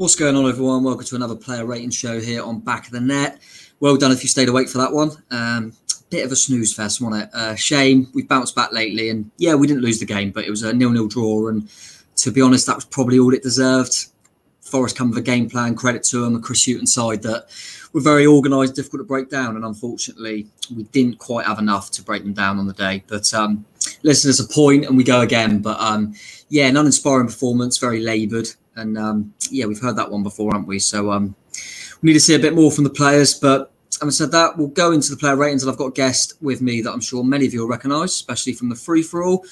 What's going on, everyone? Welcome to another player rating show here on Back of the Net. Well done if you stayed awake for that one. Bit of a snooze fest, wasn't it? Shame. We've bounced back lately, and yeah, we didn't lose the game, but it was a 0-0 draw, and to be honest, that was probably all it deserved. Forest come with a game plan, credit to them, a Chris Hughton side that were very organised, difficult to break down, and unfortunately, we didn't quite have enough to break them down on the day. But listen, it's a point, and we go again. But yeah, an uninspiring performance, very laboured, and yeah, we've heard that one before, haven't we? So we need to see a bit more from the players. But having said that, we'll go into the player ratings, and I've got a guest with me that I'm sure many of you will recognise, especially from the free-for-all.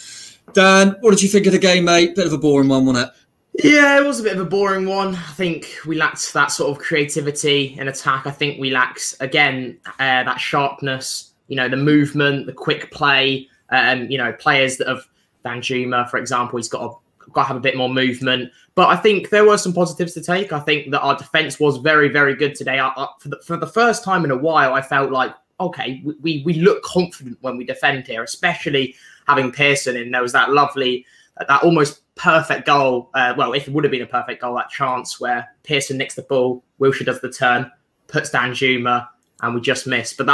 Dan, what did you think of the game, mate? Bit of a boring one, wasn't it? Yeah, it was a bit of a boring one. I think we lacked that sort of creativity in attack. I think we lacked, again, that sharpness, you know, the movement, the quick play. You know, players that have, Dan Juma, for example, he's got to have a bit more movement. But I think there were some positives to take. I think that our defence was very, very good today. For the first time in a while, I felt like, okay, we look confident when we defend here, especially having Pearson in. There was that lovely, that almost perfect goal. Well, if it would have been a perfect goal, that chance where Pearson nicks the ball, Wilshere does the turn, puts Dan Juma, and we just missed. But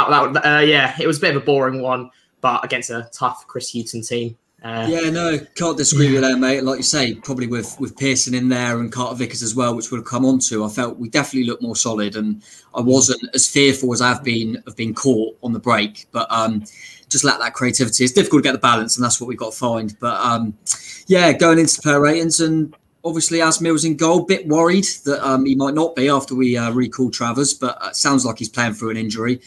yeah, it was a bit of a boring one, but against a tough Chris Hughton team. Yeah, no, can't disagree with that, mate. Like you say, probably with Pearson in there and Carter Vickers as well, which we'll come on to, I felt we definitely looked more solid, and I wasn't as fearful as I've been of being caught on the break. But just lack that creativity. It's difficult to get the balance, and that's what we've got to find. But yeah, going into the player ratings, and obviously as Mills in goal, bit worried that he might not be after we recalled Travers, but it sounds like he's playing through an injury.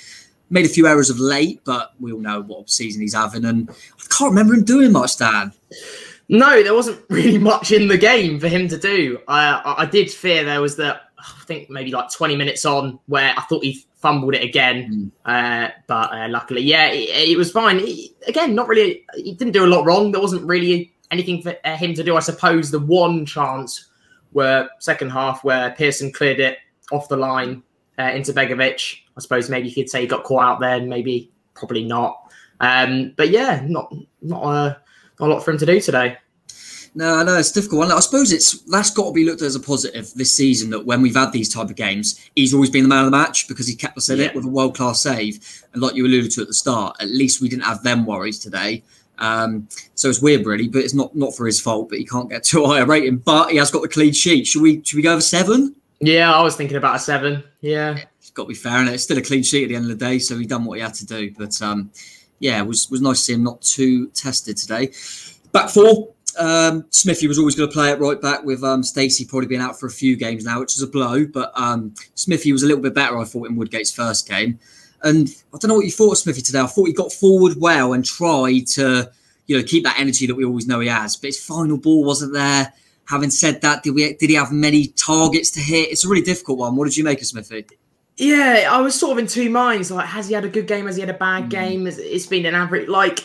Made a few errors of late, but we all know what season he's having, and I can't remember him doing much, Dan. No, there wasn't really much in the game for him to do. I did fear there was I think maybe like 20 minutes on where I thought he fumbled it again. But luckily, yeah, it was fine. Again, not really, he didn't do a lot wrong. There wasn't really anything for him to do. I suppose the one chance where second half where Pearson cleared it off the line into Begovic. I suppose maybe you could say he got caught out there, and probably not. But yeah, not a lot for him to do today. No, it's a difficult one. I suppose that's got to be looked at as a positive this season, that when we've had these type of games, he's always been the man of the match because he kept us in it with a world-class save. And like you alluded to at the start, at least we didn't have them worries today. So it's weird, really, but it's not for his fault, but he can't get too high a rating. But he has got the clean sheet. Should we go over 7? Yeah, I was thinking about a 7. Yeah. It's got to be fair, and it's still a clean sheet at the end of the day, so he done what he had to do. But yeah, it was nice to see him not too tested today. Back four, Smithy was always going to play it right back with Stacey probably being out for a few games now, which is a blow. But Smithy was a little bit better, I thought, in Woodgate's first game. And I don't know what you thought of Smithy today. I thought he got forward well and tried to, keep that energy that we always know he has. But his final ball wasn't there. Having said that, did he have many targets to hit? It's a really difficult one. What did you make of Smithy? Yeah, I was sort of in two minds. Like, has he had a good game? Has he had a bad game? It's been an average. Like,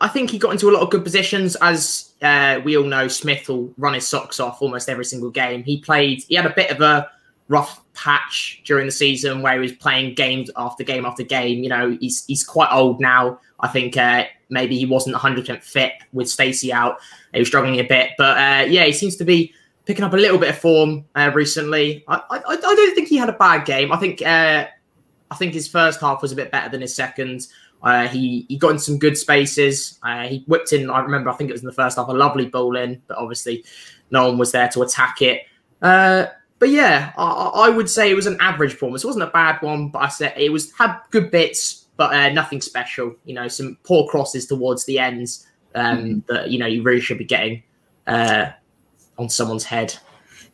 I think he got into a lot of good positions. As we all know, Smith will run his socks off almost every single game. He had a bit of a rough patch during the season where he was playing games after game after game. He's quite old now. I think maybe he wasn't 100% fit with Stacey out. He was struggling a bit. But yeah, he seems to be picking up a little bit of form recently. I don't think he had a bad game. I think his first half was a bit better than his second. He got in some good spaces. He whipped in, I think it was in the first half, a lovely ball in, but obviously no one was there to attack it. But yeah, I would say it was an average performance. It wasn't a bad one, but I said it had good bits, but nothing special. Some poor crosses towards the ends that you really should be getting on someone's head.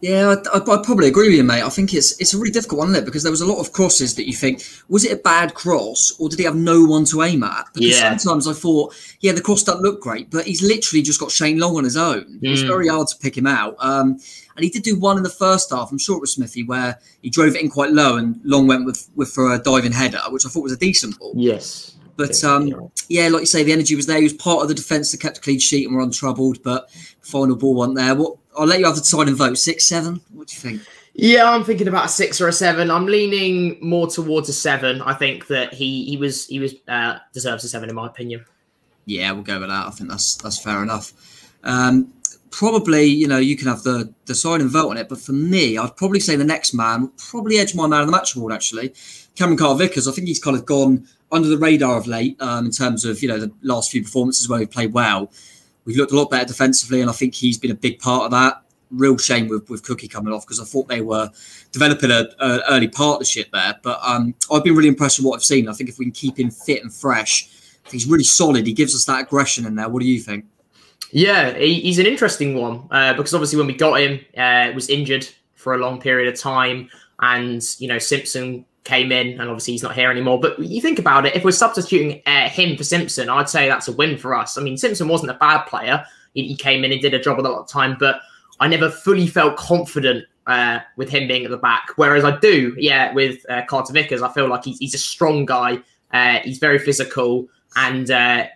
Yeah, I'd probably agree with you, mate. I think it's a really difficult one, isn't it? Because there was a lot of crosses that you think, was it a bad cross or did he have no one to aim at? Because sometimes I thought, yeah, the cross doesn't look great, but he's literally just got Shane Long on his own. It's very hard to pick him out. And he did do one in the first half, I'm sure it was Smithy, where he drove it in quite low and Long went with for a diving header, which I thought was a decent ball. Yes. But yeah, like you say, the energy was there. He was part of the defence that kept a clean sheet and were untroubled, but final ball wasn't there. I'll let you have the deciding vote. 6, 7? What do you think? Yeah, I'm thinking about a 6 or a 7. I'm leaning more towards a 7. I think that he deserves a 7 in my opinion. Yeah, we'll go with that. I think that's fair enough. probably, you can have the sign and vote on it, but for me, I'd probably say the next man would probably edge my man of the match award, actually. Cameron Carter-Vickers. I think he's kind of gone under the radar of late in terms of, the last few performances where we played well. We've looked a lot better defensively, and I think he's been a big part of that. Real shame with Cookie coming off, because I thought they were developing an early partnership there. But I've been really impressed with what I've seen. I think if we can keep him fit and fresh, I think he's really solid. He gives us that aggression in there. What do you think? Yeah, he's an interesting one because obviously when we got him, was injured for a long period of time, and Simpson came in, and obviously he's not here anymore. But you think about it, if we're substituting him for Simpson, I'd say that's a win for us. I mean, Simpson wasn't a bad player. He came in and did a job a lot of time, but I never fully felt confident with him being at the back. Whereas I do, with Carter-Vickers, I feel like he's a strong guy. He's very physical, and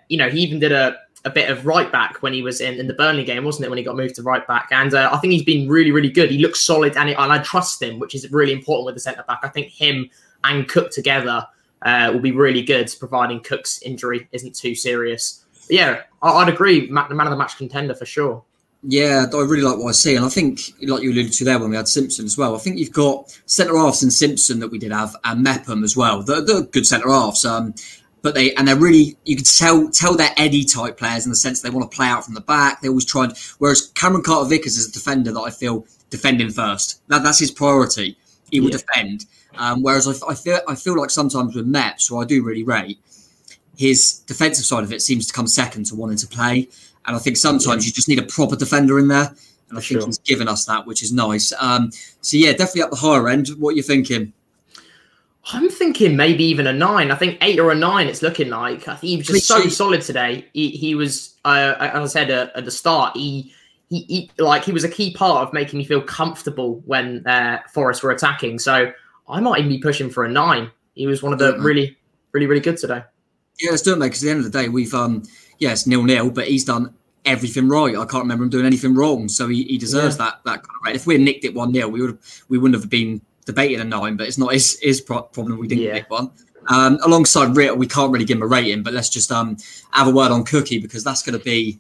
he even did a bit of right back when he was in the Burnley game, wasn't it? When he got moved to right back, and I think he's been really, really good. He looks solid, and I trust him, which is really important with the centre back. I think him and Cook together will be really good, providing Cook's injury isn't too serious. But yeah, I'd agree, the man of the match contender for sure. Yeah, I really like what I see. And I think, like you alluded to there when we had Simpson as well, I think you've got centre-halves in Simpson that we did have, and Mepham as well. They're good centre-halves. But they're really, you can tell they're Eddie type players in the sense they want to play out from the back. They always try and, whereas Cameron Carter-Vickers is a defender that I feel defending first. That's his priority. He will defend. Whereas I feel like sometimes with Meps, who I do really rate, his defensive side of it seems to come second to wanting to play. And I think sometimes you just need a proper defender in there. And I think he's given us that, which is nice. So, yeah, definitely up the higher end. What are you thinking? I'm thinking maybe even a 9. I think 8 or a 9 it's looking like. I think he was just so solid today. He was, as I said at the start, he was a key part of making me feel comfortable when Forest were attacking. So I might even be pushing for a 9. He was one of the really, really, really good today. Yeah, let's do it, mate, because at the end of the day, we've, it's 0-0, but he's done everything right. I can't remember him doing anything wrong, so he deserves that kind of rate. If we had nicked it 1-0, we wouldn't have been debating a 9, but it's not his problem we didn't nick one. Alongside Ritt, we can't really give him a rating, but let's just have a word on Cookie, because that's going to be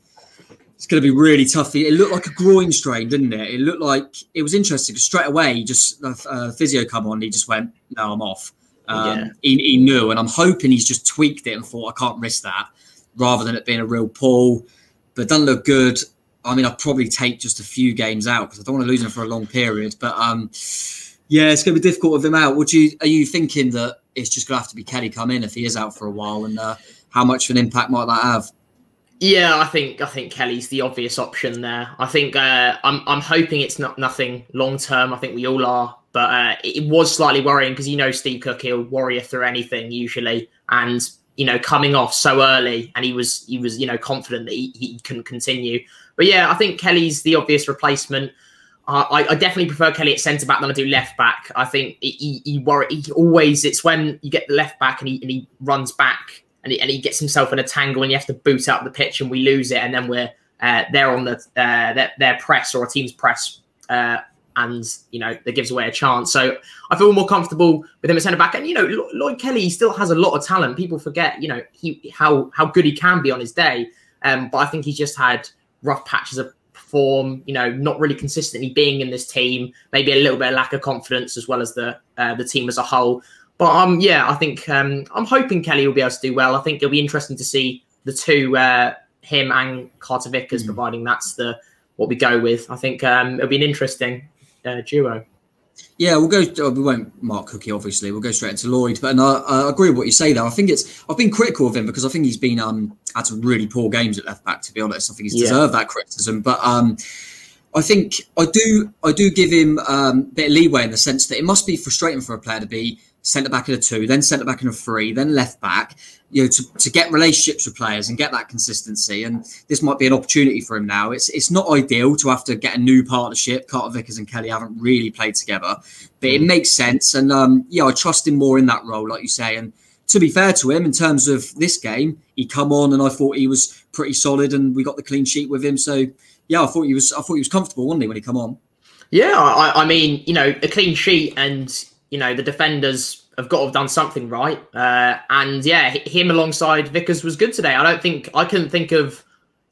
really tough. It looked like a groin strain, didn't it? It looked like, it was interesting because straight away, just physio come on, he just went, no, I'm off. He knew, and I'm hoping he's just tweaked it and thought, I can't risk that, rather than it being a real pull. But it doesn't look good. I mean, I'd probably take just a few games out because I don't want to lose him for a long period. But it's going to be difficult with him out. Are you thinking that it's just going to have to be Kelly come in if he is out for a while, and how much of an impact might that have? Yeah, I think Kelly's the obvious option there. I think I'm hoping it's nothing long term. I think we all are. But it was slightly worrying because, Steve Cook, he'll worry you through anything usually. And, coming off so early, and he was confident that he couldn't continue. But yeah, I think Kelly's the obvious replacement. I definitely prefer Kelly at centre-back than I do left-back. I think he always, it's when you get the left-back and he runs back and he gets himself in a tangle and you have to boot out the pitch and we lose it. And then we're there on their press or a team's press and that gives away a chance. So I feel more comfortable with him at centre back. And Lloyd Kelly still has a lot of talent. People forget how good he can be on his day. But I think he's just had rough patches of form. Not really consistently being in this team. Maybe a little bit of lack of confidence as well as the team as a whole. But I think I'm hoping Kelly will be able to do well. I think it'll be interesting to see the two, him and Carter-Vickers, providing that's what we go with. I think it'll be an interesting duo. Yeah, we'll go. We won't mark Cookie, obviously. We'll go straight into Lloyd. But I agree with what you say there. I think I've been critical of him because I think he's been had some really poor games at left back. To be honest, I think he's deserved that criticism. But I think I do give him a bit of leeway in the sense that it must be frustrating for a player to be centre back in a 2, then centre back in a 3, then left back. To get relationships with players and get that consistency, and this might be an opportunity for him now. It's not ideal to have to get a new partnership. Carter-Vickers and Kelly haven't really played together, but it makes sense. And I trust him more in that role, like you say. And to be fair to him, in terms of this game, he come on and I thought he was pretty solid, and we got the clean sheet with him. So I thought he was comfortable, wasn't he, when he come on? Yeah, I mean, a clean sheet, and the defenders have got to have done something right. And him alongside Vickers was good today. I couldn't think of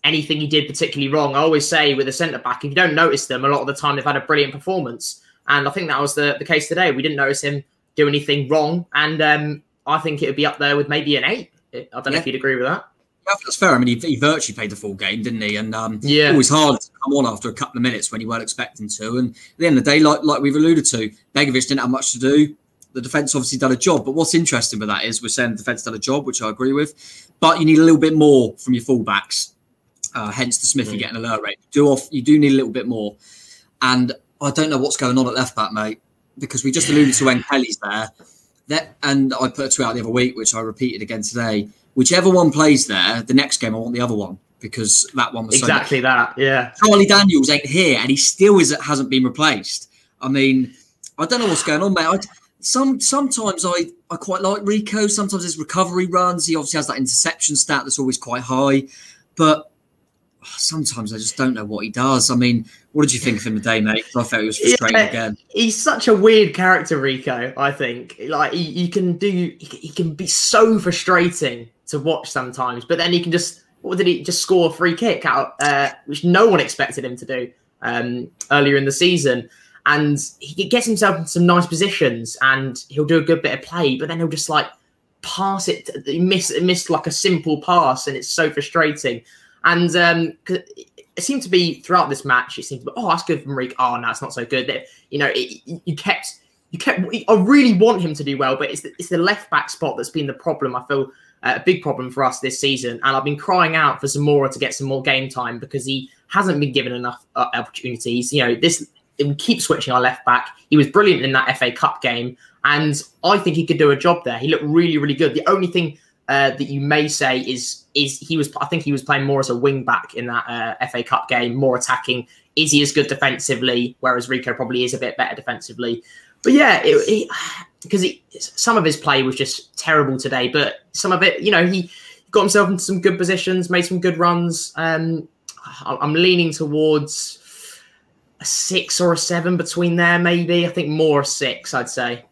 anything he did particularly wrong. I always say with a centre-back, if you don't notice them, a lot of the time they've had a brilliant performance. And I think that was the case today. We didn't notice him do anything wrong. And I think it would be up there with maybe an 8. I don't know if you'd agree with that. Yeah, that's fair. I mean, he virtually played the full game, didn't he? And always hard to come on after a couple of minutes when you weren't expecting to. And at the end of the day, like we've alluded to, Begovic didn't have much to do. The defence obviously done a job. But what's interesting with that is we're saying the defence done a job, which I agree with. But you need a little bit more from your fullbacks. Hence the Smithy getting an alert rate. You do need a little bit more. And I don't know what's going on at left back, mate, because we just alluded to when Kelly's there. And I put a tweet out the other week, which I repeated again today. Whichever one plays there, the next game I want the other one, because that one was exactly that. Yeah, Charlie Daniels ain't here, and he still hasn't been replaced. I mean, I don't know what's going on, mate. Sometimes I quite like Rico. Sometimes his recovery runs. He obviously has that interception stat that's always quite high, but sometimes I just don't know what he does. I mean, what did you think of him today, mate? I felt he was frustrating again. He's such a weird character, Rico. I think like he can be so frustrating to watch sometimes, but then he can just score a free kick out, which no one expected him to do earlier in the season. And he gets himself in some nice positions, and he'll do a good bit of play, but then he'll just like pass it, miss like a simple pass, and it's so frustrating. And it seemed to be throughout this match, it seemed to be, oh, that's good from Rico. Oh, no, it's not so good. You know, you kept. I really want him to do well, but it's the left back spot that's been the problem. I feel a big problem for us this season, and I've been crying out for Zamora to get some more game time because he hasn't been given enough opportunities. You know, we keep switching our left back. He was brilliant in that FA Cup game, and I think he could do a job there. He looked really, really good. The only thing that you may say is I think he was playing more as a wing back in that FA Cup game, more attacking. Is he as good defensively? Whereas Rico probably is a bit better defensively. But yeah, because some of his play was just terrible today, but some of it, you know, he got himself into some good positions, made some good runs. I'm leaning towards a 6 or a 7 between there, maybe. I think more a 6, I'd say.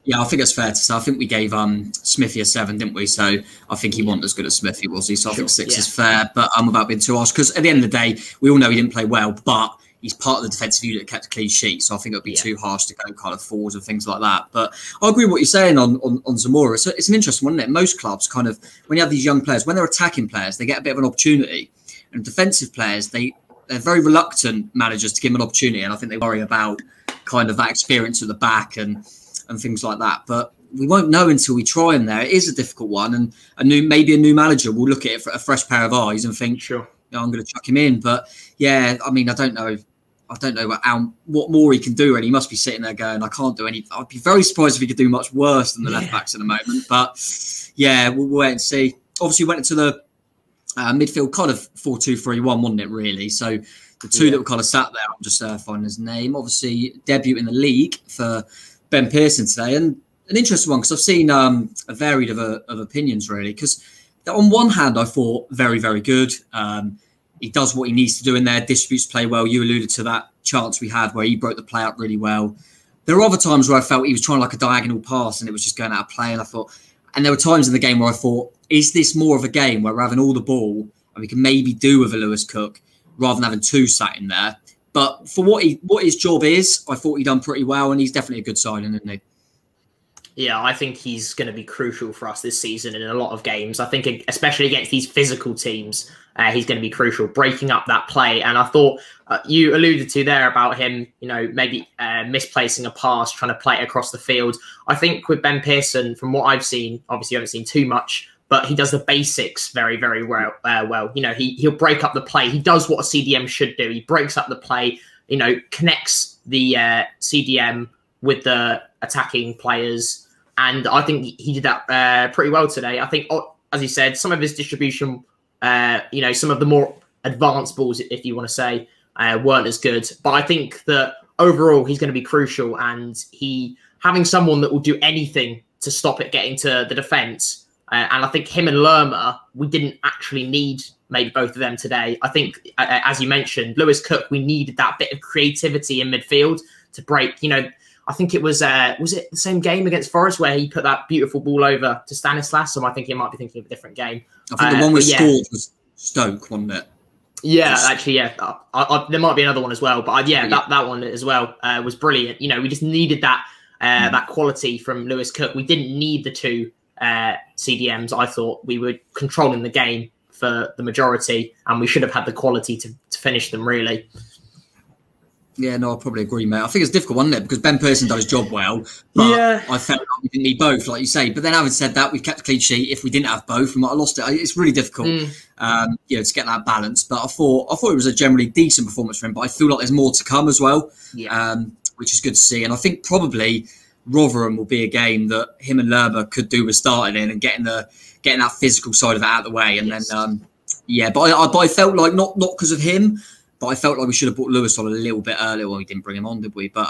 Yeah, I think it's fair to say. I think we gave Smithy a 7, didn't we? So I think he wasn't as good as Smithy, was he? So I think 6 is fair. But I'm about being too harsh because at the end of the day, we all know he didn't play well, but he's part of the defensive unit that kept a clean sheet. So I think it would be too harsh to go kind of forwards and things like that. But I agree with what you're saying on Zamora. So it's an interesting one, isn't it? Most clubs kind of, when you have these young players, when they're attacking players, they get a bit of an opportunity. And defensive players, they're very reluctant managers to give them an opportunity. And I think they worry about kind of that experience at the back and things like that. But we won't know until we try him there. It is a difficult one. And maybe a new manager will look at it for a fresh pair of eyes and think, sure, you know, I'm going to chuck him in. But yeah, I mean, I don't know what more he can do. And he must be sitting there going, I can't do any. I'd be very surprised if he could do much worse than the left backs at the moment. But yeah, we'll wait and see. Obviously, went into the midfield kind of 4-2-3-1, wasn't it, really? So the two that were kind of sat there, I'm just finding his name. Obviously, debut in the league for Ben Pearson today. And an interesting one because I've seen a varied of opinions, really. Because on one hand, I thought very, very good. He does what he needs to do in there, distributes play well. You alluded to that chance we had where he broke the play up really well. There were other times where I felt he was trying like a diagonal pass and it was just going out of play. And there were times in the game where I thought, is this more of a game where we're having all the ball and we can maybe do with a Lewis Cook rather than having 2 sat in there? But for what his job is, I thought he done pretty well, and he's definitely a good signing, isn't he? Yeah, I think he's going to be crucial for us this season in a lot of games. I think especially against these physical teams, he's going to be crucial, breaking up that play. And I thought you alluded to there about him, you know, maybe misplacing a pass, trying to play it across the field. I think with Ben Pearson, from what I've seen, obviously I haven't seen too much, but he does the basics very, very well. You know, he'll break up the play. He does what a CDM should do. He breaks up the play, you know, connects the CDM with the attacking players. And I think he did that pretty well today. I think, as you said, some of his distribution, you know, some of the more advanced balls, if you want to say, weren't as good. But I think that overall, he's going to be crucial. And having someone that will do anything to stop it getting to the defence. And I think him and Lerma, we didn't actually need maybe both of them today. I think, as you mentioned, Lewis Cook, we needed that bit of creativity in midfield to break, you know. I think it was it the same game against Forest where he put that beautiful ball over to Stanislas? So I think he might be thinking of a different game. I think the one we scored was Stoke, wasn't it? Yeah, actually, yeah. There might be another one as well, but that one as well was brilliant. You know, we just needed that that quality from Lewis Cook. We didn't need the two CDMs. I thought we were controlling the game for the majority, and we should have had the quality to finish them, really. Yeah, no, I probably agree, mate. I think it's difficult, wasn't it? Because Ben Pearson done his job well, but I felt like we didn't need both, like you say. But then having said that, we've kept a clean sheet. If we didn't have both, we might have lost it. It's really difficult, you know, to get that balance. But I thought it was a generally decent performance for him. But I feel like there's more to come as well, which is good to see. And I think probably Rotherham will be a game that him and Lerma could do with starting in and getting that physical side of it out of the way. And then, but I felt like not because of him. But I felt like we should have brought Lewis on a little bit earlier. Well, we didn't bring him on, did we? But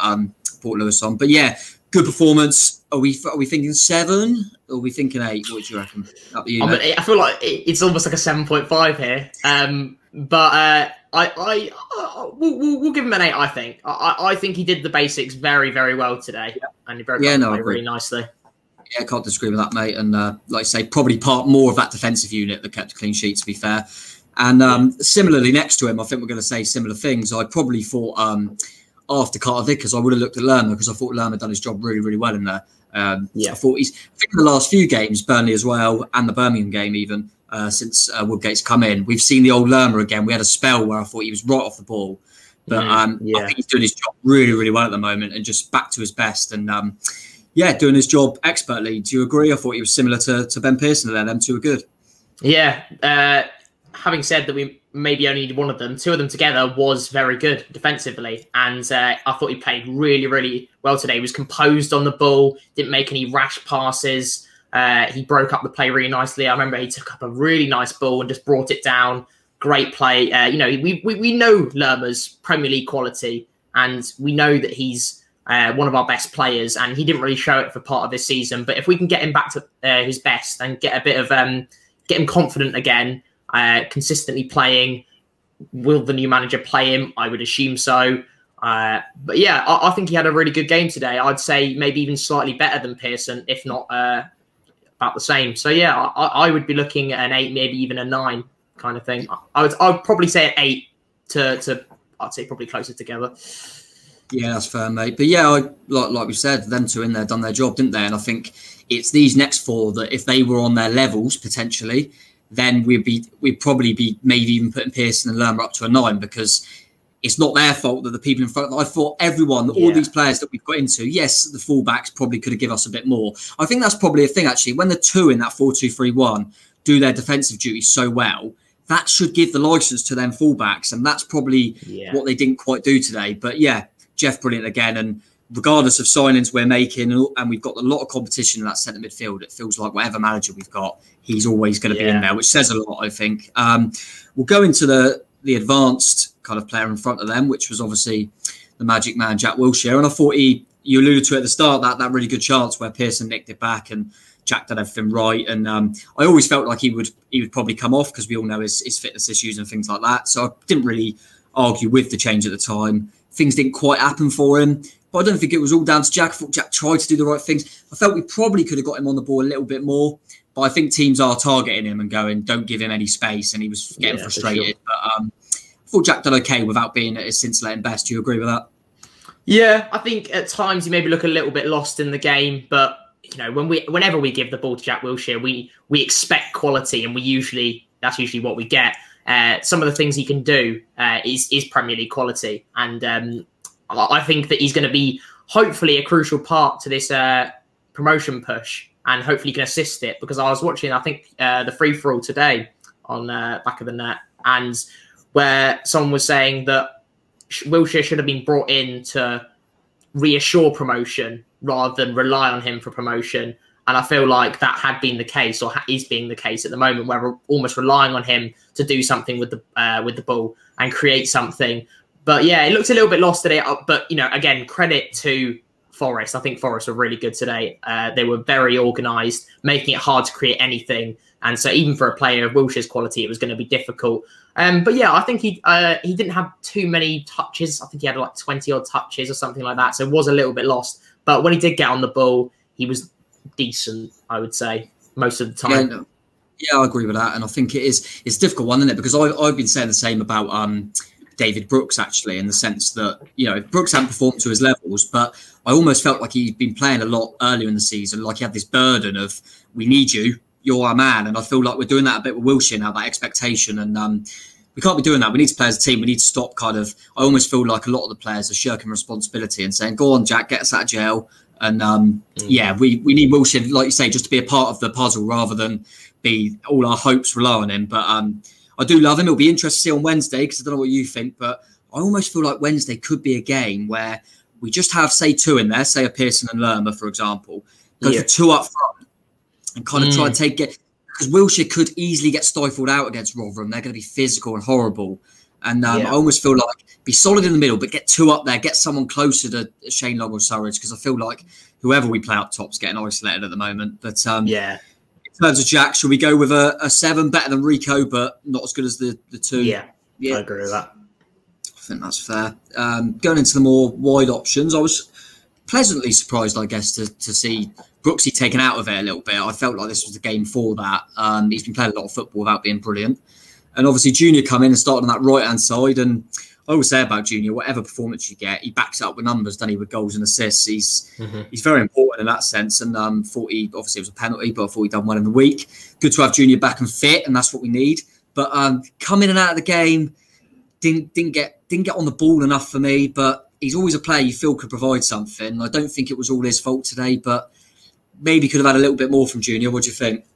brought Lewis on. But yeah, good performance. Are we thinking 7 or are we thinking 8? What do you reckon? Up to you, I feel like it's almost like a 7.5 here. But we'll give him an 8. I think. I think he did the basics very, very well today, and he broke up really nicely. Yeah, I can't disagree with that, mate. And like I say, probably part more of that defensive unit that kept a clean sheet. To be fair. And similarly, next to him, I think we're going to say similar things. I probably thought after Carter Vickers, I would have looked at Lerma because I thought Lerma done his job really, really well in there. I thought I think in the last few games, Burnley as well, and the Birmingham game even, since Woodgate's come in, we've seen the old Lerma again. We had a spell where I thought he was right off the ball. But I think he's doing his job really, really well at the moment and just back to his best. And doing his job expertly. Do you agree? I thought he was similar to Ben Pearson there. Them two are good. Yeah. Having said that we maybe only need one of them, 2 of them together was very good defensively. And I thought he played really, really well today. He was composed on the ball, didn't make any rash passes. He broke up the play really nicely. I remember he took up a really nice ball and just brought it down. Great play. You know, we know Lerma's Premier League quality, and we know that he's one of our best players, and he didn't really show it for part of this season. But if we can get him back to his best and get a bit of get him confident again, consistently playing. Will the new manager play him? I would assume so. But yeah, I think he had a really good game today. I'd say maybe even slightly better than Pearson, if not about the same. So yeah, I would be looking at an 8, maybe even a 9 kind of thing. I'd probably say an 8 to I'd say probably closer together. Yeah, that's fair, mate. But yeah, like we said, them two in there done their job, didn't they? And I think it's these next 4 that if they were on their levels potentially, then we'd probably be maybe even putting Pearson and Lerma up to a 9 because it's not their fault that the people in front. I thought everyone, all these players that we've got into, yes, the fullbacks probably could have given us a bit more. I think that's probably a thing actually. When the 2 in that 4-2-3-1 do their defensive duties so well, that should give the license to them fullbacks, and that's probably what they didn't quite do today. But yeah, Jeff brilliant again, and regardless of signings we're making, and we've got a lot of competition in that centre midfield, it feels like whatever manager we've got, he's always going to be in there, which says a lot, I think. We'll go into the advanced kind of player in front of them, which was obviously the magic man, Jack Wilshere. And I thought you alluded to at the start, that really good chance where Pearson nicked it back and Jack did everything right. And I always felt like he would probably come off because we all know his fitness issues and things like that. So I didn't really argue with the change at the time. Things didn't quite happen for him. But I don't think it was all down to Jack. I thought Jack tried to do the right things. I felt we probably could have got him on the ball a little bit more. But I think teams are targeting him and going, don't give him any space. And he was getting frustrated. Sure. But I thought Jack done okay without being at his scintillating best. Do you agree with that? Yeah, I think at times he maybe look a little bit lost in the game. But, you know, whenever we give the ball to Jack Wilshere, we expect quality, and that's usually what we get. Some of the things he can do is Premier League quality. And I think that he's going to be hopefully a crucial part to this promotion push, and hopefully can assist it, because I was watching, I think, the free-for-all today on Back of the Net, and where someone was saying that Wilshere should have been brought in to reassure promotion rather than rely on him for promotion. And I feel like that had been the case, or is being the case at the moment, where we're almost relying on him to do something with the ball and create something. But yeah, it looked a little bit lost today. But, you know, again, credit to Forest. I think Forest were really good today. They were very organised, making it hard to create anything. And so even for a player of Wilshere's quality, it was going to be difficult. But yeah, I think he didn't have too many touches. I think he had like 20 odd touches or something like that. So it was a little bit lost. But when he did get on the ball, he was decent, I would say, most of the time. Yeah, I agree with that, and I think it's a difficult one, isn't it? Because I've been saying the same about David Brooks, actually, in the sense that, you know, Brooks hadn't performed to his levels, but I almost felt like he'd been playing a lot earlier in the season, like he had this burden of, we need you, you're our man, and I feel like we're doing that a bit with Wilshere now, that expectation, and we can't be doing that. We need to play as a team. We need to stop I almost feel like a lot of the players are shirking responsibility and saying, go on, Jack, get us out of jail. And we need Wilshere, like you say, just to be a part of the puzzle rather than be all our hopes rely on him. But I do love him. It'll be interesting to see on Wednesday, because I don't know what you think, but I almost feel like Wednesday could be a game where we just have, say, two in there, say a Pearson and Lerma, for example, go for two up front and kind of try and take it. Because Wilshere could easily get stifled out against Rotherham. They're going to be physical and horrible. And I almost feel like be solid in the middle, but get two up there, get someone closer to Shane Long or Surridge, because I feel like whoever we play up top's getting isolated at the moment. But in terms of Jack, should we go with a 7, better than Rico, but not as good as the 2? Yeah, I agree with that. I think that's fair. Going into the more wide options, I was pleasantly surprised, I guess, to see Brooksy taken out of it a little bit. I felt like this was the game for that. He's been playing a lot of football without being brilliant. And obviously Junior come in and started on that right-hand side. And I always say about Junior, whatever performance you get, he backs it up with numbers, doesn't he, with goals and assists. He's very important in that sense. And thought obviously it was a penalty, but I thought he'd done well in the week. Good to have Junior back and fit, and that's what we need. But coming in and out of the game, didn't get on the ball enough for me. But he's always a player you feel could provide something. I don't think it was all his fault today, but maybe could have had a little bit more from Junior. What do you think?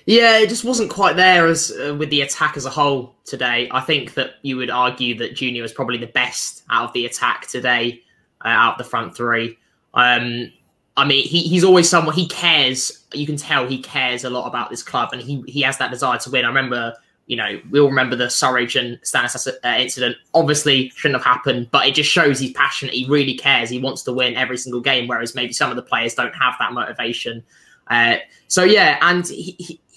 Yeah, it just wasn't quite there as with the attack as a whole today. I think that you would argue that Junior was probably the best out of the attack today, out of the front three. I mean, he's always someone, he cares. You can tell he cares a lot about this club, and he has that desire to win. I remember, we all remember the Surridge and Stanislas incident. Obviously, shouldn't have happened, but it just shows he's passionate. He really cares. He wants to win every single game, whereas maybe some of the players don't have that motivation. And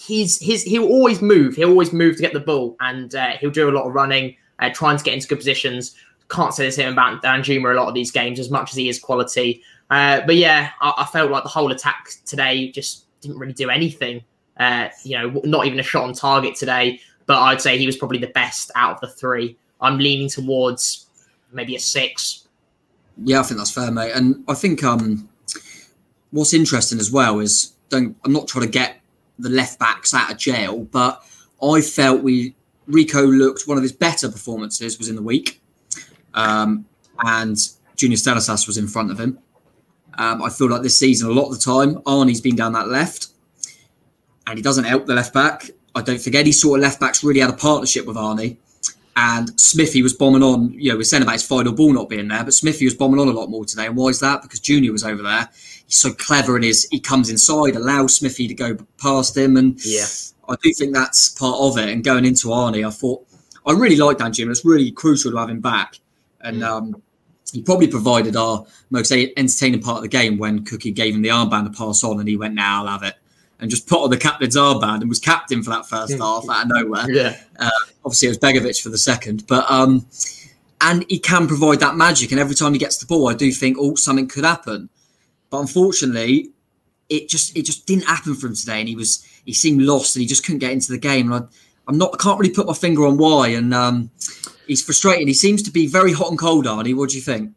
he'll always move. He'll always move to get the ball, and he'll do a lot of running, trying to get into good positions. Can't say the same about Danjuma a lot of these games, as much as he is quality. But yeah, I felt like the whole attack today just didn't really do anything. Not even a shot on target today. But I'd say he was probably the best out of the three. I'm leaning towards maybe a 6. Yeah, I think that's fair, mate. And I think what's interesting as well is, I'm not trying to get the left backs out of jail, but I felt Rico looked, one of his better performances was in the week, and Junior Stanislas was in front of him. I feel like this season, a lot of the time, Arnie's been down that left, and he doesn't help the left back. I don't think any sort of left backs really had a partnership with Arnie. And Smithy was bombing on, we're saying about his final ball not being there, but Smithy was bombing on a lot more today. And why is that? Because Junior was over there. He's so clever and he comes inside, allows Smithy to go past him. And I do think that's part of it. And going into Arnie, I really like Dan Jim. It's really crucial to have him back. And he probably provided our most entertaining part of the game when Cookie gave him the armband to pass on, and he went, "Now I'll have it," and just put on the captain's armband and was captain for that first half out of nowhere. Obviously, it was Begovic for the second, but and he can provide that magic. And every time he gets the ball, I do think, something could happen. But unfortunately, it just didn't happen for him today, and he seemed lost, and he just couldn't get into the game. And I can't really put my finger on why. And he's frustrating. He seems to be very hot and cold, Arnie. What do you think?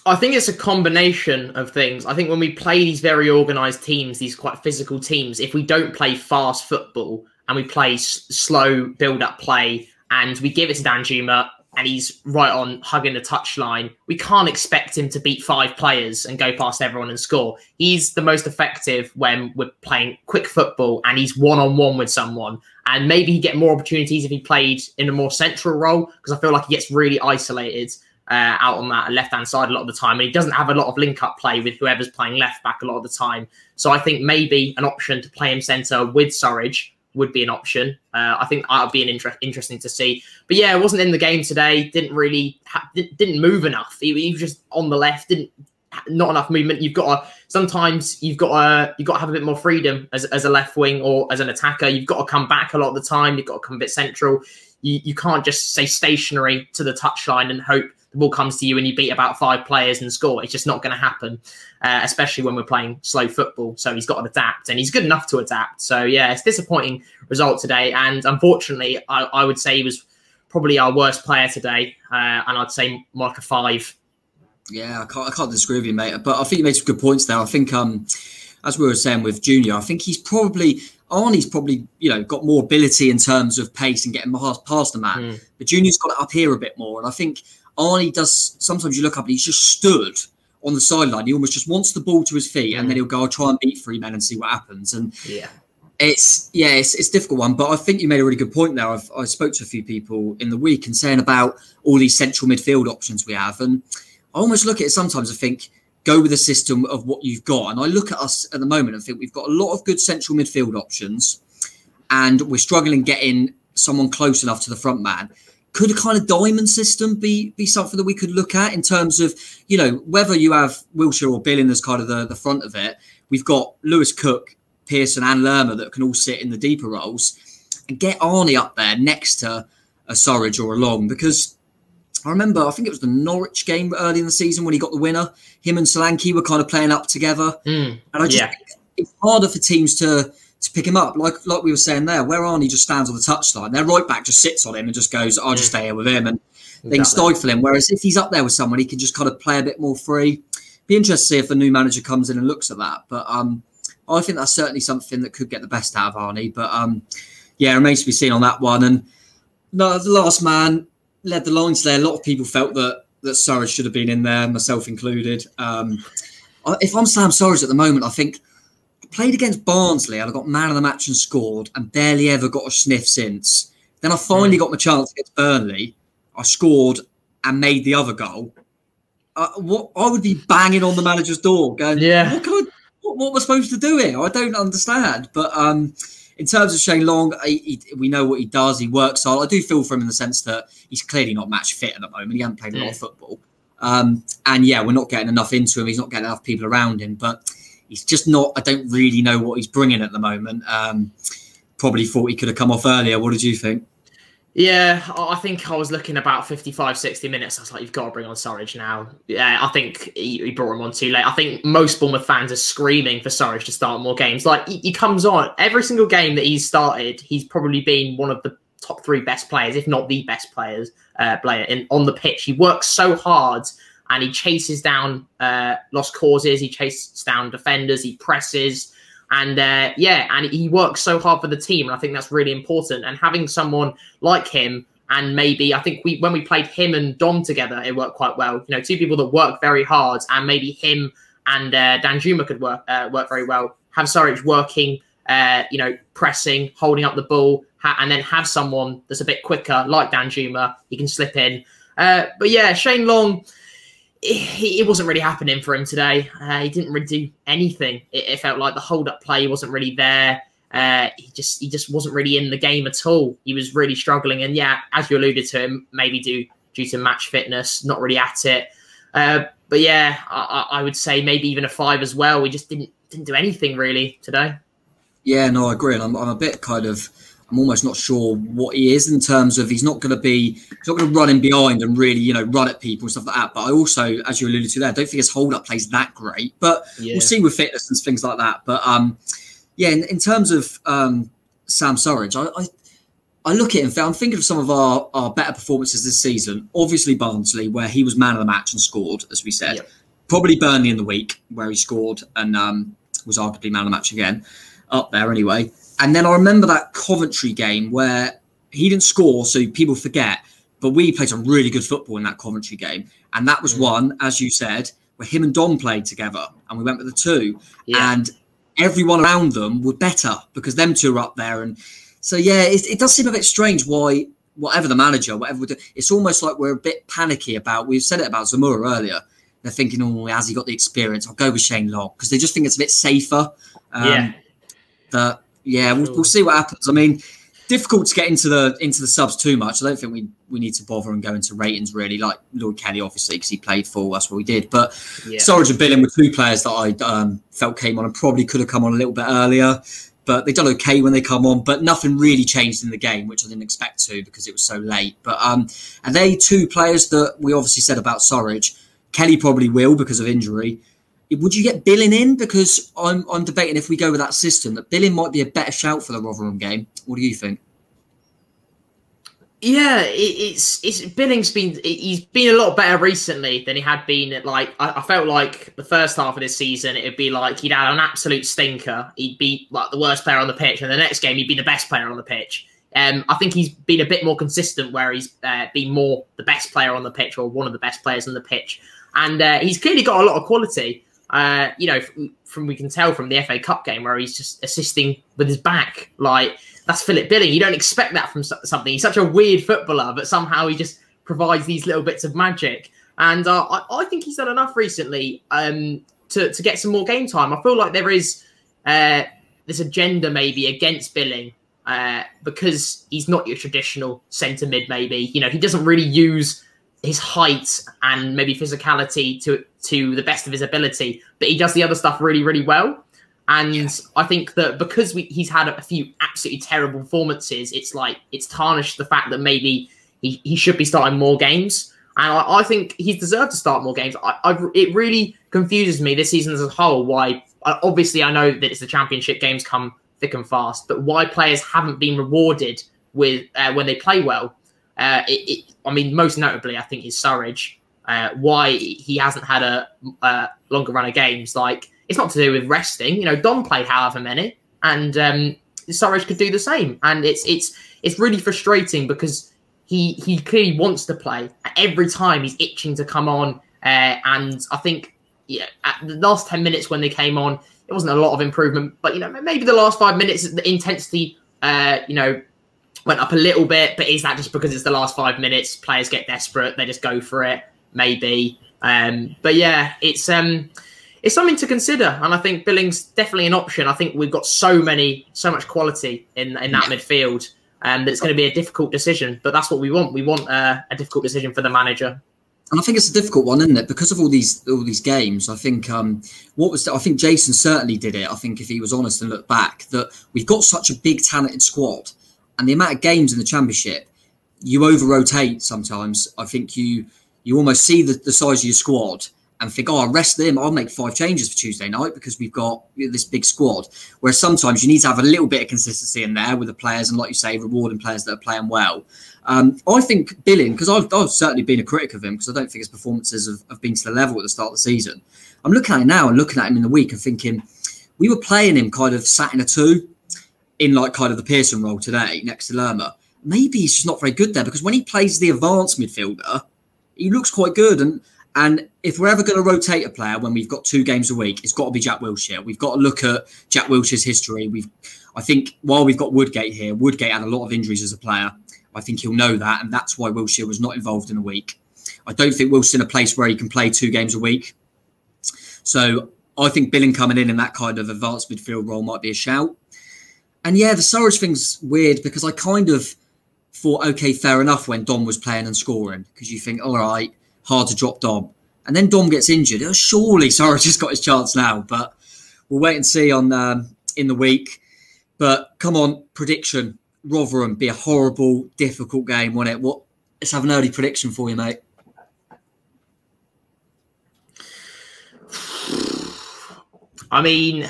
I think it's a combination of things. I think when we play these very organised teams, these quite physical teams, if we don't play fast football and we play slow build-up play and we give it to Danjuma and he's right on hugging the touchline, we can't expect him to beat 5 players and go past everyone and score. He's the most effective when we're playing quick football and he's one-on-one with someone. And maybe he'd get more opportunities if he played in a more central role, because I feel like he gets really isolated out on that left-hand side a lot of the time. And he doesn't have a lot of link-up play with whoever's playing left-back a lot of the time. So I think maybe an option to play him centre with Surridge would be an option. I think that would be interesting to see. But yeah, it wasn't in the game today. Didn't really didn't move enough. He was just on the left. Not enough movement. Sometimes you've got to have a bit more freedom as a left wing or as an attacker. You've got to come back a lot of the time. You've got to come a bit central. You can't just stay stationary to the touchline and hope the ball comes to you and you beat about 5 players and score. It's just not going to happen, especially when we're playing slow football. So he's got to adapt, and he's good enough to adapt. So yeah, it's a disappointing result today. And unfortunately, I would say he was probably our worst player today. And I'd say more like a 5. Yeah, I can't disagree with you, mate. But I think you made some good points there. I think, as we were saying with Junior, I think Arnie's probably, got more ability in terms of pace and getting past the man. But Junior's got it up here a bit more. And I think Arnie does, sometimes you look up and he's just stood on the sideline. He almost just wants the ball to his feet and then he'll go, I'll try and beat 3 men and see what happens. And it's a difficult one. But I think you made a really good point there. I spoke to a few people in the week and saying about all these central midfield options we have. And I almost look at it sometimes and think, go with the system of what you've got. And I look at us at the moment and think we've got a lot of good central midfield options and we're struggling getting someone close enough to the front man. Could a kind of diamond system be something that we could look at in terms of, whether you have Wilshere or Billing as kind of the front of it? We've got Lewis Cook, Pearson and Lerma that can all sit in the deeper roles, and get Arnie up there next to a Surridge or a Long, because I remember, I think it was the Norwich game early in the season when he got the winner. Him and Solanke were kind of playing up together. And I just think it's harder for teams to pick him up. Like we were saying there, where Arnie just stands on the touchline, their right back just sits on him and just goes, I'll just stay here with him, and they can stifle him. Whereas if he's up there with someone, he can just kind of play a bit more free. Be interested to see if a new manager comes in and looks at that. But I think that's certainly something that could get the best out of Arnie. But it remains to be seen on that one. And no, the last man led the lines there. A lot of people felt that Surridge should have been in there, myself included. If I'm Sam Surridge at the moment, I think I played against Barnsley and I got man of the match and scored and barely ever got a sniff since. Then I finally got my chance against Burnley. I scored and made the other goal. I would be banging on the manager's door going, what am I supposed to do here? I don't understand. But in terms of Shane Long, we know what he does. He works hard. I do feel for him in the sense that he's clearly not match fit at the moment. He hasn't played a lot of football. We're not getting enough into him. He's not getting enough people around him. But he's just not, I don't really know what he's bringing at the moment. Probably thought he could have come off earlier. What did you think? Yeah, I think I was looking about 55, 60 minutes. I was like, you've got to bring on Surridge now. Yeah, I think he brought him on too late. I think most Bournemouth fans are screaming for Surridge to start more games. Like, he comes on. Every single game that he's started, he's probably been one of the top 3 best players, if not the best player on the pitch. He works so hard and he chases down lost causes. He chases down defenders. He presses. And and he works so hard for the team, and I think that's really important. And having someone like him, and maybe I think when we played him and Dom together, it worked quite well. 2 people that work very hard, and maybe him and Dan Juma could work very well. Have Surridge working, pressing, holding up the ball, and then have someone that's a bit quicker, like Dan Juma. He can slip in. Shane Long, it wasn't really happening for him today. He didn't really do anything. It felt like the hold-up play wasn't really there. He just wasn't really in the game at all. He was really struggling. And as you alluded to, him maybe due to match fitness, not really at it. I would say maybe even a 5 as well. We just didn't do anything really today. Yeah, no, I agree. And I'm a bit I'm almost not sure what he is in terms of he's not going to run in behind and really, run at people and stuff like that. But I also, as you alluded to there, don't think his hold-up plays that great. But we'll see with fitness and things like that. But in terms of Sam Surridge, I look at him, I'm thinking of some of our better performances this season. Obviously Barnsley, where he was man of the match and scored, as we said. Yep. Probably Burnley in the week, where he scored and was arguably man of the match again. Up there anyway. And then I remember that Coventry game where he didn't score, so people forget. But we played some really good football in that Coventry game. And that was one, as you said, where him and Dom played together. And we went with the 2. Yeah. And everyone around them were better because them 2 were up there. And so, it does seem a bit strange why, whatever the manager, whatever we do, it's almost like we're a bit panicky about, we've said it about Zamora earlier. They're thinking, has he got the experience? I'll go with Shane Long because they just think it's a bit safer. We'll see what happens. I mean, difficult to get into the subs too much. I don't think we need to bother and go into ratings really, like Lloyd Kelly, obviously, because he played full. That's what we did. But Surridge and Billing were 2 players that I felt came on and probably could have come on a little bit earlier. but they've done okay when they come on, but nothing really changed in the game, which I didn't expect to because it was so late. But are they two players that we obviously said about Surridge? Kelly probably will because of injury. Would you get Billing in? Because I'm debating if we go with that system, that Billing might be a better shout for the Rotherham game. What do you think? Yeah, it's Billing's he's been a lot better recently than he had been. Like I felt like the first half of this season, it'd be like he'd had an absolute stinker. He'd be like the worst player on the pitch, and the next game he'd be the best player on the pitch. I think he's been a bit more consistent, where he's been more the best player on the pitch, or one of the best players on the pitch, and he's clearly got a lot of quality. We can tell from the FA Cup game where he's just assisting with his back. Like, that's Philip Billing. You don't expect that from something. He's such a weird footballer, but somehow he just provides these little bits of magic. And I think he's done enough recently to get some more game time. I feel like there is this agenda maybe against Billing because he's not your traditional centre mid. Maybe he doesn't really use his height and maybe physicality to the best of his ability, but he does the other stuff really, really well. And I think that because he's had a few absolutely terrible performances, it's tarnished the fact that maybe he should be starting more games. And I think he's deserved to start more games. It really confuses me this season as a whole why, obviously I know that it's the Championship games come thick and fast, but why players haven't been rewarded with when they play well. I mean, most notably, I think is Surridge. Why he hasn't had a longer run of games. Like, it's not to do with resting. Don played however many, and Surridge could do the same. And it's really frustrating because he clearly wants to play. Every time he's itching to come on. And I think at the last 10 minutes when they came on, it wasn't a lot of improvement. But maybe the last 5 minutes, the intensity, went up a little bit, but is that just because it's the last 5 minutes? Players get desperate, they just go for it, maybe. But yeah, it's something to consider, and I think Billing's definitely an option. I think we've got so much quality in that midfield, that it's going to be a difficult decision. But that's what we want. We want a difficult decision for the manager. And I think it's a difficult one, isn't it? Because of all these games, I think I think Jason certainly did it. I think if he was honest and looked back, that we've got such a big talented squad. And the amount of games in the Championship, you over-rotate sometimes. I think you almost see the size of your squad and think, I'll rest them. I'll make 5 changes for Tuesday night because we've got this big squad. Whereas sometimes you need to have a little bit of consistency in there with the players and, like you say, rewarding players that are playing well. I think Billing, because I've certainly been a critic of him because I don't think his performances have been to the level at the start of the season. I'm looking at him now and looking at him in the week and thinking, we were playing him kind of sat in a 2. In like kind of the Pearson role today next to Lerma. Maybe he's just not very good there because when he plays the advanced midfielder, he looks quite good. And if we're ever going to rotate a player when we've got 2 games a week, it's got to be Jack Wilshere. We've got to look at Jack Wilshere's history. I think while we've got Woodgate here, Woodgate had a lot of injuries as a player. I think he'll know that, and that's why Wilshere was not involved in a week. I don't think Wilshere's in a place where he can play 2 games a week. So I think Billing coming in that kind of advanced midfield role might be a shout. And yeah, the Surridge thing's weird because I kind of thought, okay, fair enough when Dom was playing and scoring because you think, all right, hard to drop Dom. And then Dom gets injured. Surely Surridge has got his chance now, but we'll wait and see on in the week. But come on, prediction. Rotherham be a horrible, difficult game, won't it? Let's have an early prediction for you, mate. I mean,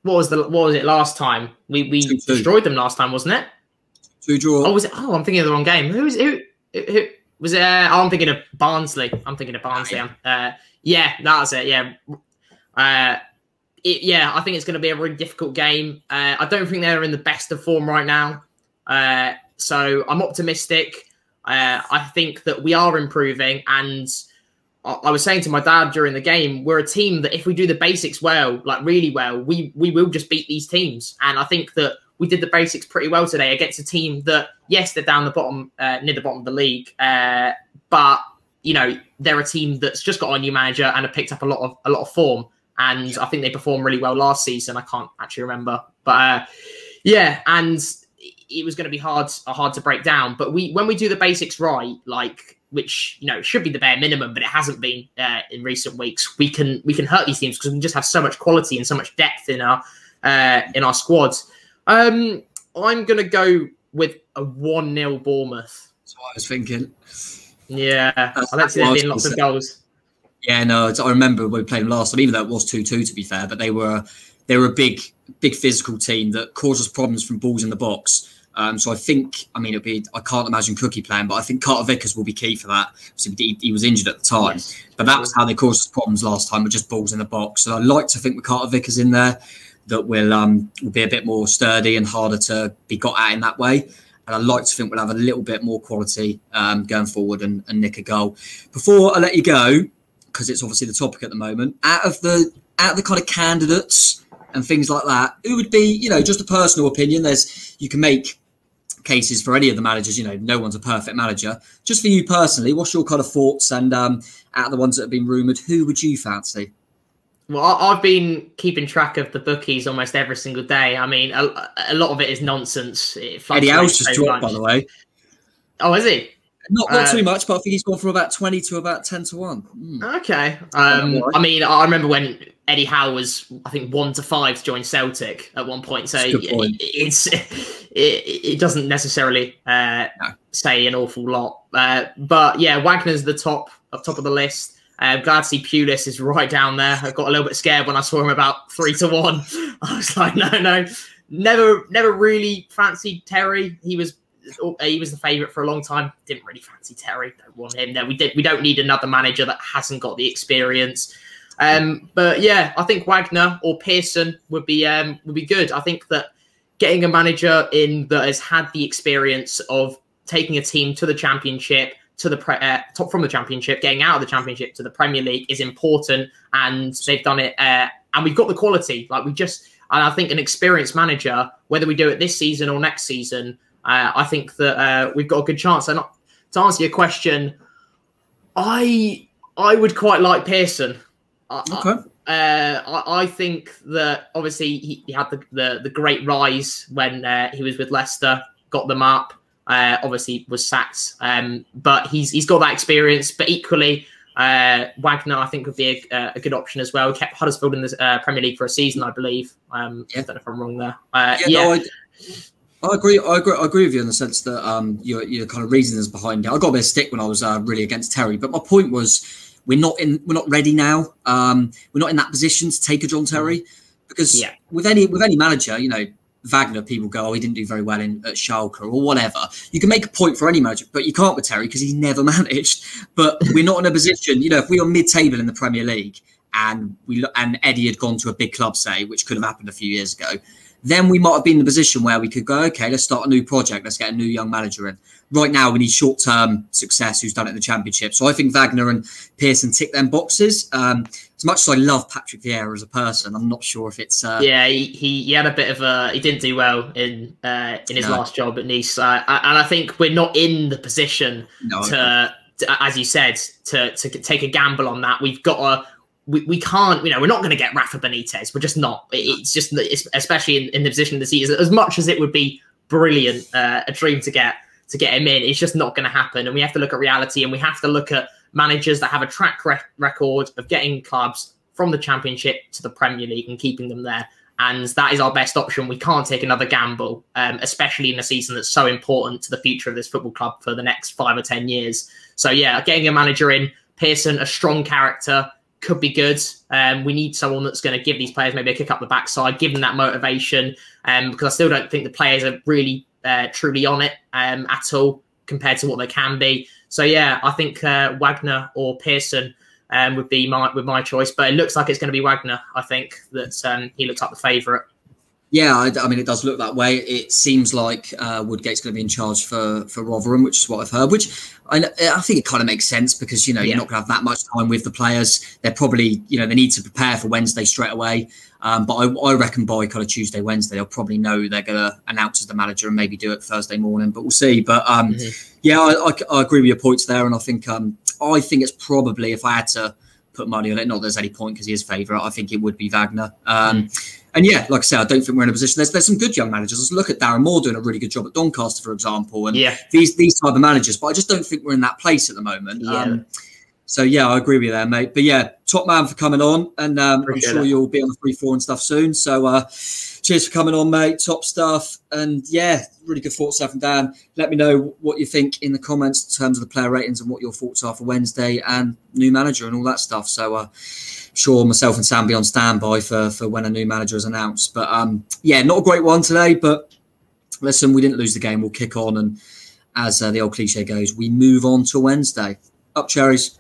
what was it last time? We destroyed them last time, wasn't it? 2-2. Oh, was it? Oh, I'm thinking of the wrong game. Who was it? I'm thinking of Barnsley. Yeah, that was it. Yeah. I think it's going to be a really difficult game. I don't think they're in the best of form right now. So I'm optimistic. I think that we are improving, and I was saying to my dad during the game, we're a team that if we do the basics well, like really well, we will just beat these teams. And I think that we did the basics pretty well today against a team that, yes, they're down the bottom, near the bottom of the league, but they're a team that's just got a new manager and have picked up a lot of form. And I think they performed really well last season. I can't actually remember, but and it was going to be hard to break down. But when we do the basics right, which should be the bare minimum, but it hasn't been in recent weeks, we can hurt these teams because we just have so much quality and so much depth in our squads. I'm going to go with a 1-0 Bournemouth. That's what I was thinking. Yeah, I don't see there being lots of goals. Yeah, no, I remember when we played them last time, even though it was 2-2 to be fair, but they were a big physical team that caused us problems from balls in the box. So I think, I can't imagine Cookie playing, but I think Carter Vickers will be key for that. So he was injured at the time, yes. But that was how they caused us problems last time, with just balls in the box. So I like to think with Carter Vickers in there that will be a bit more sturdy and harder to be got at in that way. And I like to think we'll have a little bit more quality going forward and nick a goal. Before I let you go, because it's obviously the topic at the moment, out of the kind of candidates and things like that, who would be, just a personal opinion, you can make cases for any of the managers, no one's a perfect manager. Just for you personally, what's your kind of thoughts? And out of the ones that have been rumoured, who would you fancy? Well, I've been keeping track of the bookies almost every single day. I mean, a lot of it is nonsense. Eddie Howe's just dropped, by the way. Oh, is he? Not too much, but I think he's gone from about 20 to about 10 to 1. Okay. I mean, I remember when Eddie Howe was, I think, 1 to 5 to join Celtic at one point. So it doesn't necessarily say an awful lot. But yeah, Wagner's the top of the list. Glad to see Pulis is right down there. I got a little bit scared when I saw him about 3 to 1. I was like, no. Never really fancied Terry. He was the favourite for a long time. Didn't really fancy Terry. Don't want him there. We don't need another manager that hasn't got the experience. But yeah, I think Wagner or Pearson would be good. I think that getting a manager in that has had the experience of taking a team to the Championship, to the from the Championship, getting out of the Championship to the Premier League is important, and they've done it. And we've got the quality. And I think an experienced manager, whether we do it this season or next season, I think that we've got a good chance. And to answer your question, I would quite like Pearson. Okay. I think that obviously he had the great rise when he was with Leicester, got them up. Obviously was sacked, but he's got that experience. But equally, Wagner I think would be a good option as well. He kept Huddersfield in the Premier League for a season, I believe. I don't know if I'm wrong there. No, I agree. I agree with you in the sense that your kind of reasons behind it. I got a bit of stick when I was really against Terry, but my point was we're not ready now. We're not in that position to take a John Terry because with any manager, Wagner, people go, he didn't do very well at Schalke or whatever. You can make a point for any manager, but you can't with Terry because he's never managed. But we're not in a position, if we are mid-table in the Premier League and Eddie had gone to a big club, say, which could have happened a few years ago, then we might have been in the position where we could go, okay, let's start a new project. Let's get a new young manager in. Right now, we need short-term success who's done it in the Championship. So I think Wagner and Pearson tick them boxes. As much as I love Patrick Vieira as a person, I'm not sure if it's... he had a bit of he didn't do well in his last job at Nice. And I think we're not in the position to, as you said, to take a gamble on that. We've got to... We can't, we're not going to get Rafa Benitez. We're just not. It's just, especially in the position of the season, as much as it would be brilliant, a dream to get him in, it's just not going to happen. And we have to look at reality, and we have to look at managers that have a track record of getting clubs from the Championship to the Premier League and keeping them there. And that is our best option. We can't take another gamble, especially in a season that's so important to the future of this football club for the next 5 or 10 years. So yeah, getting a manager in, Pearson, a strong character, could be good. We need someone that's going to give these players maybe a kick up the backside, give them that motivation, because I still don't think the players are really truly on it at all compared to what they can be. So yeah, I think Wagner or Pearson would be my choice, but it looks like it's going to be Wagner. I think that he looks like the favourite. Yeah, I mean, it does look that way. It seems like Woodgate's going to be in charge for Rotherham, which is what I've heard, which I think it kind of makes sense because, you're not going to have that much time with the players. They're probably, they need to prepare for Wednesday straight away. But I reckon by kind of Tuesday, Wednesday, they'll probably know they're going to announce as the manager and maybe do it Thursday morning, but we'll see. But yeah, I agree with your points there. And I think it's probably, if I had to put money on it, not that there's any point because he is favourite, I think it would be Wagner. And yeah, like I said, I don't think we're in a position. There's some good young managers. Let's look at Darren Moore doing a really good job at Doncaster, for example, and these type of managers. But I just don't think we're in that place at the moment. So yeah, I agree with you there, mate. But yeah, top man for coming on, and I'm sure you'll be on the 3-4 and stuff soon. So cheers for coming on, mate. Top stuff. And yeah, really good thoughts, Seth and Dan. Let me know what you think in the comments in terms of the player ratings and what your thoughts are for Wednesday and new manager and all that stuff. So sure, myself and Sam be on standby for when a new manager is announced. But yeah, not a great one today. But listen, we didn't lose the game. We'll kick on. And as the old cliche goes, we move on to Wednesday. Up, Cherries.